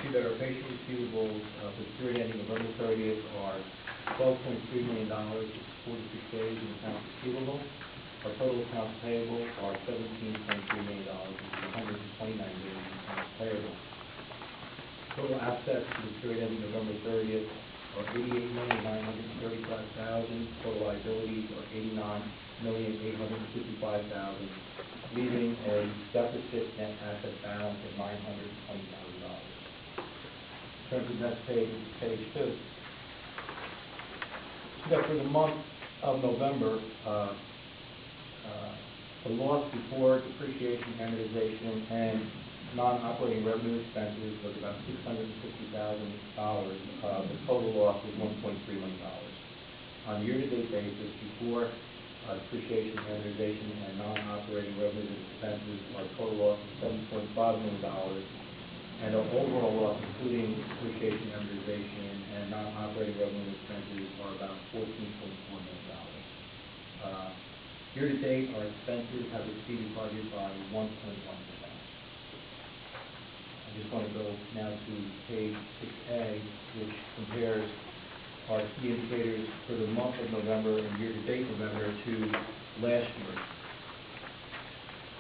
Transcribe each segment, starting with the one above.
you that our patient receivables for the period ending November 30th are $12.3 million, which is 46 days in accounts receivable. Our total accounts payable are $17.3 million, which is 129 days in accounts payable. Total assets for the period ending November 30th are $88,935,000. Total liabilities are $89,855,000, leaving a deficit net asset balance of $920,000. Turn to the next page, page 2. So for the month of November, the loss before depreciation, amortization, and non-operating revenue expenses was about $650,000. The total loss was $1.3 million. On a year-to-date basis, before depreciation, amortization, and non-operating revenue expenses, our total loss is $7.5 million, and our overall loss, including depreciation, amortization, and non-operating revenue expenses, are about $14.4 million. Year-to-date, our expenses have exceeded budget by 1.1%. I just want to go now to page 6A, which compares our key indicators for the month of November and year-to-date November to last year.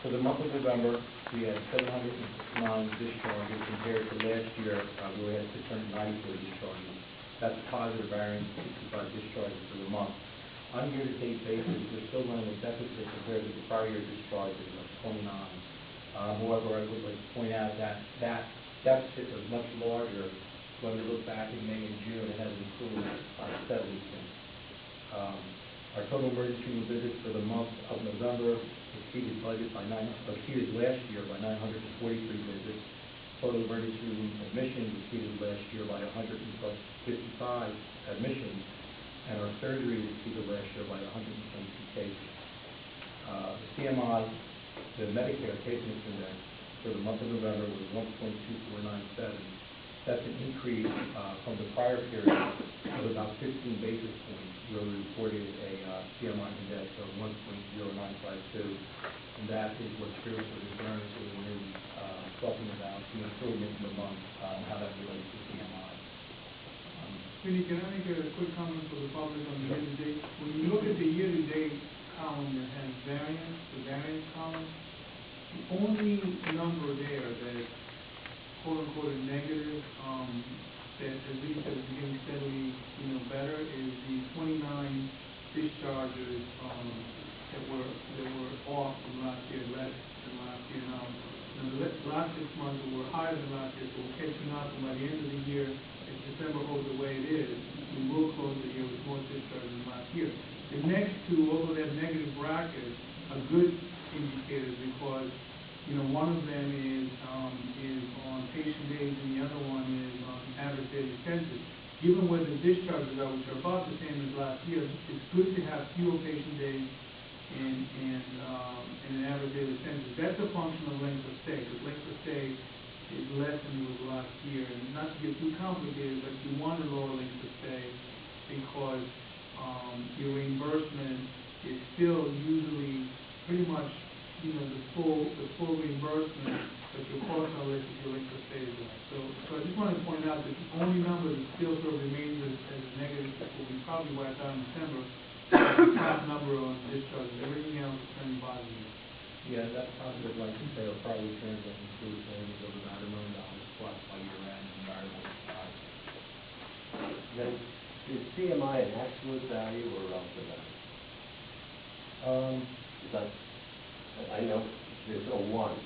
For the month of November, we had 769 discharges compared to last year, we had 694 discharges. That's a positive variance of 65 discharges for the month. On a year-to-date basis, we're still running a deficit compared to the prior year discharges of 29. However, I would like to point out that that deficit was much larger when we look back in May and June. It has improved steadily since. Our total emergency room visits for the month of November exceeded budget by exceeded last year by 943 visits. Total emergency room admissions exceeded last year by 155 admissions, and our surgery exceeded last year by 122 cases. CMI, the Medicare Case Mix Index for the month of November was 1.2497. That's an increase from the prior period of about 15 basis points, where we reported a CMI index of 1.0952, and that is what Spirit was referring to when we were talking about the improvement in the month and how that relates to CMI. Vinny, can I make a quick comment for the public on the year-to-date? When you look at the year-to-date column that has variance, the variance column, the only number there that is quote-unquote negative, that as Vinny said is getting steadily better, is the 29 discharges that were off from last year, less than last year. Now the last 6 months were higher than last year, so we're catching up, and by the end of the year, if December holds the way it is, we will close the year with more discharges than last year. The next two, although they have negative brackets, are good indicators because one of them is on patient days and the other one is on average daily census. Given where the discharges are, which are about the same as last year, it's good to have fewer patient days and an average daily census. That's a function of length of stay, because length of stay is less than it was last year. And not to get too complicated, but you want a lower length of stay because your reimbursement is still usually pretty much the full reimbursement, but your costs are less if your length of stay is less. So I just wanted to point out that the only number that still sort of remains as a negative, what we probably wiped out in December, is the top number on discharges. Everything else is turning positive. Yeah, that positive length of stay will probably translate into savings of about $1 million plus by year-end and variable size. Then, is CMI an absolute value or relative value? Because I know there's a 1. Right.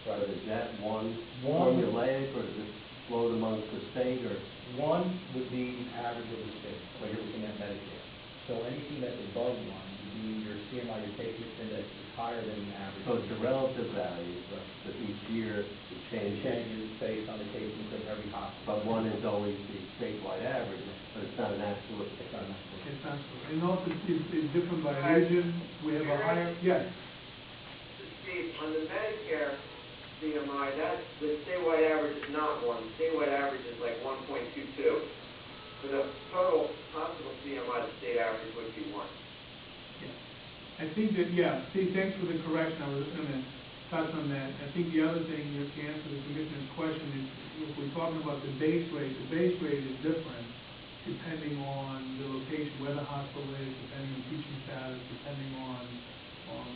But is that one formulaic, or does it float amongst the state? Or 1 would be the average of the state, when you're looking at Medicare. So anything that's above 1 would be your CMI, your Case Mix Index is higher than the average. So it's a relative value, but each year it changes based on the case mix of every hospital. But 1 is always the statewide average, but it's not an absolute. It's not an absolute. It's absolute. And also it's different by region. We have a higher, yes. Steve, on the Medicare CMI, the statewide average is not 1. The statewide average is like 1.22. For the total hospital CMI, the state average would be 1. Yeah. I think that, yeah, Steve, thanks for the correction. I was just going to touch on that. I think the other thing, to answer the Commissioner's question, is if we're talking about the base rate is different depending on the location, where the hospital is, depending on teaching status, depending on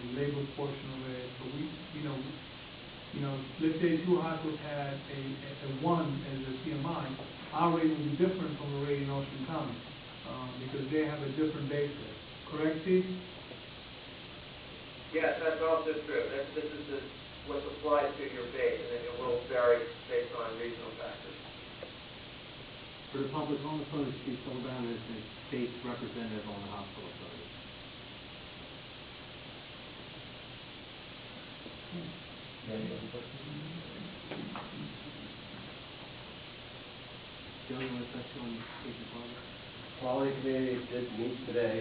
the labor portion of it. So we, let's say two hospitals had a 1 as a CMI, our rate would be different from the rate in Ocean County, because they have a different base rate. Correct, Steve? Yes, that's also true. This is what's applied to your base, and then it will vary based on regional factors. For the public, on the phone is Steve Silverbaum, is the state representative on the hospital authority. Any other questions? Joe, you want to touch on patient quality? Quality committee did meet today.